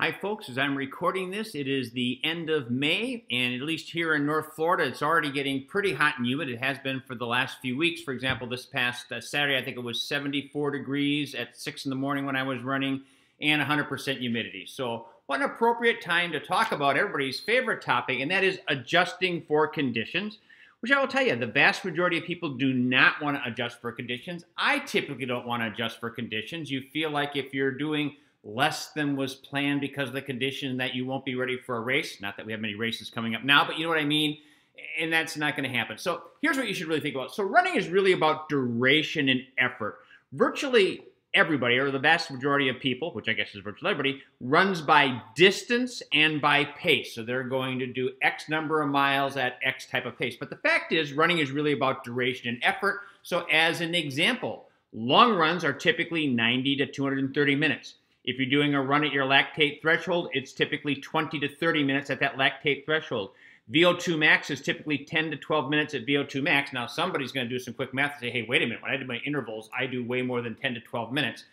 Hi, folks. As I'm recording this, it is the end of May, and at least here in North Florida, it's already getting pretty hot and humid. It has been for the last few weeks. For example, this past Saturday, I think it was 74 degrees at 6 in the morning when I was running, and 100% humidity. So, what an appropriate time to talk about everybody's favorite topic, and that is adjusting for conditions. Which I will tell you, the vast majority of people do not want to adjust for conditions. I typically don't want to adjust for conditions. You feel like if you're doing less than was planned because of the condition that you won't be ready for a race. Not that we have many races coming up now, but you know what I mean? And that's not going to happen. So here's what you should really think about. So running is really about duration and effort. Virtually everybody, or the vast majority of people, which I guess is virtually everybody, runs by distance and by pace. So they're going to do X number of miles at X type of pace. But the fact is, running is really about duration and effort. So as an example, long runs are typically 90 to 230 minutes. If you're doing a run at your lactate threshold, it's typically 20 to 30 minutes at that lactate threshold. VO2 max is typically 10 to 12 minutes at VO2 max. Now, somebody's going to do some quick math and say, hey, wait a minute, when I do my intervals, I do way more than 10 to 12 minutes.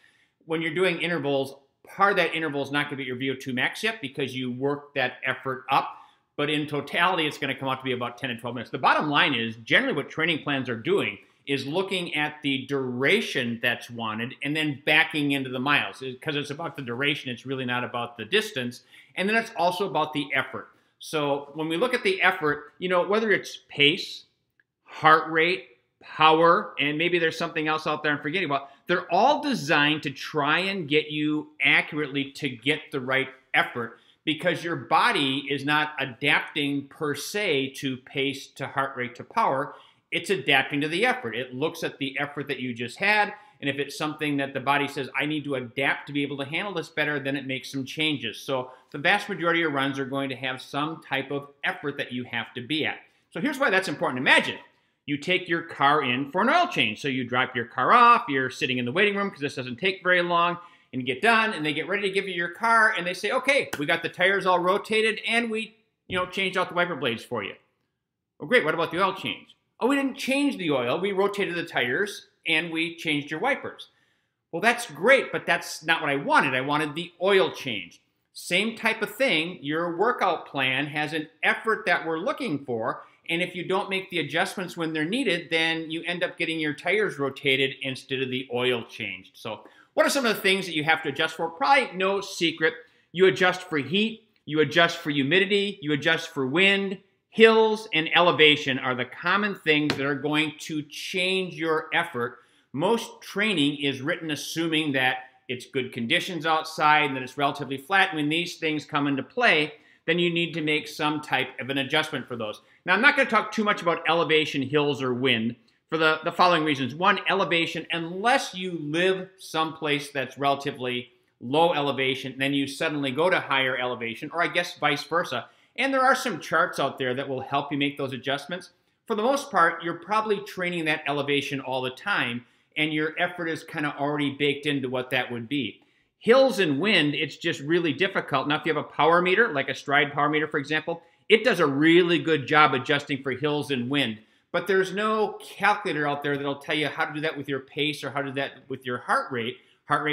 When you're doing intervals, part of that interval is not going to be your VO2 max yet because you work that effort up. But in totality, it's going to come out to be about 10 to 12 minutes. The bottom line is, generally what training plans are doing is looking at the duration that's wanted and then backing into the miles. Because it's about the duration, it's really not about the distance. And then it's also about the effort. So when we look at the effort, you know, whether it's pace, heart rate, power, and maybe there's something else out there I'm forgetting about, they're all designed to try and get you accurately to get the right effort because your body is not adapting per se to pace, to heart rate, to power. It's adapting to the effort. It looks at the effort that you just had, and if it's something that the body says, I need to adapt to be able to handle this better, then it makes some changes. So the vast majority of runs are going to have some type of effort that you have to be at. So here's why that's important. Imagine you take your car in for an oil change. So you drop your car off, you're sitting in the waiting room because this doesn't take very long, and you get done, and they get ready to give you your car, and they say, okay, we got the tires all rotated, and we changed out the wiper blades for you. Oh, great, what about the oil change? Oh, we didn't change the oil. We rotated the tires and we changed your wipers. Well, that's great, but that's not what I wanted. I wanted the oil change. Same type of thing. Your workout plan has an effort that we're looking for. And if you don't make the adjustments when they're needed, then you end up getting your tires rotated instead of the oil changed. So what are some of the things that you have to adjust for? Probably no secret. You adjust for heat. You adjust for humidity. You adjust for wind. Hills and elevation are the common things that are going to change your effort. Most training is written assuming that it's good conditions outside and that it's relatively flat. When these things come into play, then you need to make some type of an adjustment for those. Now, I'm not going to talk too much about elevation, hills, or wind for the following reasons. One, elevation, unless you live someplace that's relatively low elevation, then you suddenly go to higher elevation, or I guess vice versa. And there are some charts out there that will help you make those adjustments. For the most part, you're probably training that elevation all the time, and your effort is kind of already baked into what that would be. Hills and wind, it's just really difficult. Now, if you have a power meter, like a Stryd power meter, for example, it does a really good job adjusting for hills and wind. But there's no calculator out there that'll tell you how to do that with your pace or how to do that with your heart rate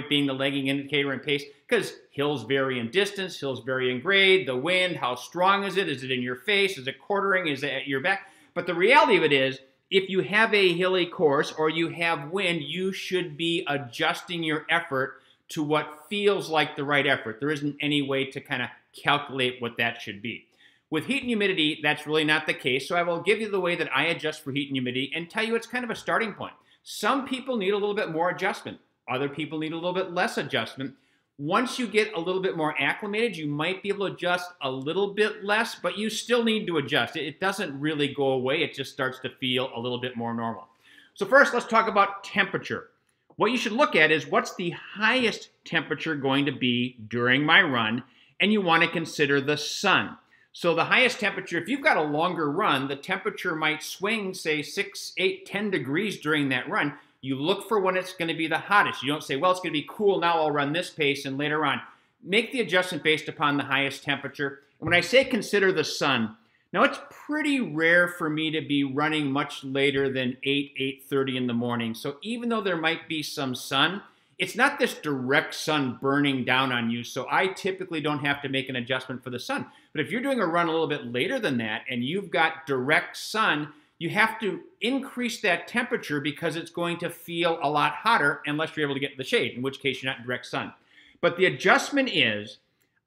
being the lagging indicator in pace, because hills vary in distance, hills vary in grade, the wind, how strong is it in your face, is it quartering, is it at your back? But the reality of it is, if you have a hilly course or you have wind, you should be adjusting your effort to what feels like the right effort. There isn't any way to kind of calculate what that should be. With heat and humidity, that's really not the case, so I will give you the way that I adjust for heat and humidity and tell you it's kind of a starting point. Some people need a little bit more adjustment. Other people need a little bit less adjustment. Once you get a little bit more acclimated, you might be able to adjust a little bit less, but you still need to adjust. It doesn't really go away. It just starts to feel a little bit more normal. So first, let's talk about temperature. What you should look at is what's the highest temperature going to be during my run, and you want to consider the sun. So the highest temperature, if you've got a longer run, the temperature might swing, say, 6, 8, 10 degrees during that run. You look for when it's going to be the hottest. You don't say, well, it's going to be cool now, I'll run this pace, and later on. Make the adjustment based upon the highest temperature. And when I say consider the sun, now it's pretty rare for me to be running much later than 8, 8:30 in the morning. So even though there might be some sun, it's not this direct sun burning down on you, so I typically don't have to make an adjustment for the sun. But if you're doing a run a little bit later than that and you've got direct sun, you have to increase that temperature because it's going to feel a lot hotter unless you're able to get in the shade, in which case you're not in direct sun. But the adjustment is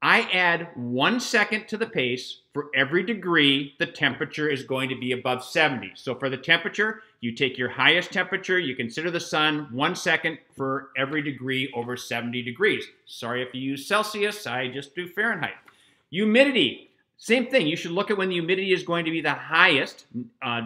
I add 1 second to the pace for every degree the temperature is going to be above 70. So for the temperature, you take your highest temperature, you consider the sun, 1 second for every degree over 70 degrees. Sorry if you use Celsius, I just do Fahrenheit. Humidity, same thing. You should look at when the humidity is going to be the highest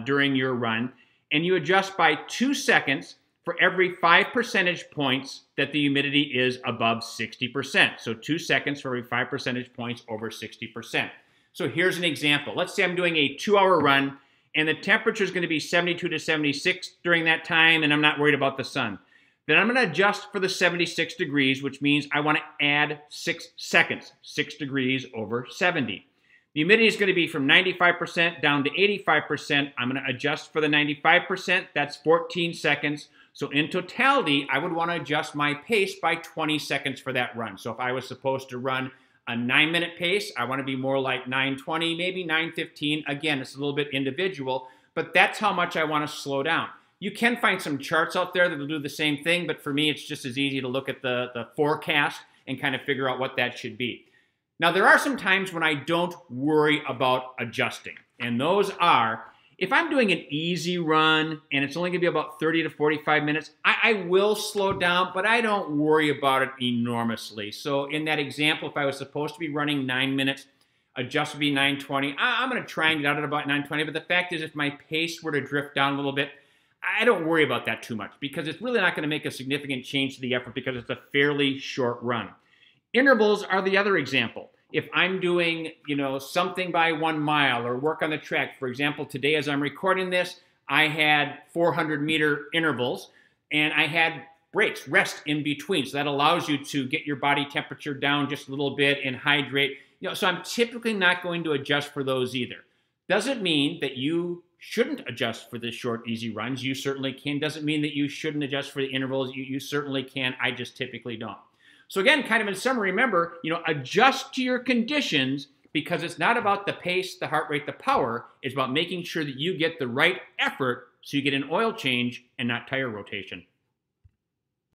during your run, and you adjust by 2 seconds for every 5 percentage points that the humidity is above 60%. So 2 seconds for every 5 percentage points over 60%. So here's an example. Let's say I'm doing a 2-hour run and the temperature is going to be 72 to 76 during that time, and I'm not worried about the sun. Then I'm going to adjust for the 76 degrees, which means I want to add 6 seconds, 6 degrees over 70. The humidity is going to be from 95% down to 85%. I'm going to adjust for the 95%. That's 14 seconds. So in totality, I would want to adjust my pace by 20 seconds for that run. So if I was supposed to run a 9-minute pace, I want to be more like 9:20, maybe 9:15. Again, it's a little bit individual, but that's how much I want to slow down. You can find some charts out there that will do the same thing, but for me, it's just as easy to look at the forecast and kind of figure out what that should be. Now, there are some times when I don't worry about adjusting, and those are if I'm doing an easy run and it's only going to be about 30 to 45 minutes, I will slow down, but I don't worry about it enormously. So in that example, if I was supposed to be running 9 minutes, adjust would be 9:20. I'm going to try and get out at about 9:20, but the fact is if my pace were to drift down a little bit, I don't worry about that too much because it's really not going to make a significant change to the effort because it's a fairly short run. Intervals are the other example. If I'm doing, something by 1 mile or work on the track, for example, today as I'm recording this, I had 400-meter intervals and I had breaks, rest in between. So that allows you to get your body temperature down just a little bit and hydrate. So I'm typically not going to adjust for those either. Doesn't mean that you shouldn't adjust for the short, easy runs. You certainly can. Doesn't mean that you shouldn't adjust for the intervals. You certainly can. I just typically don't. So again, kind of in summary, remember, adjust to your conditions because it's not about the pace, the heart rate, the power. It's about making sure that you get the right effort so you get an oil change and not tire rotation.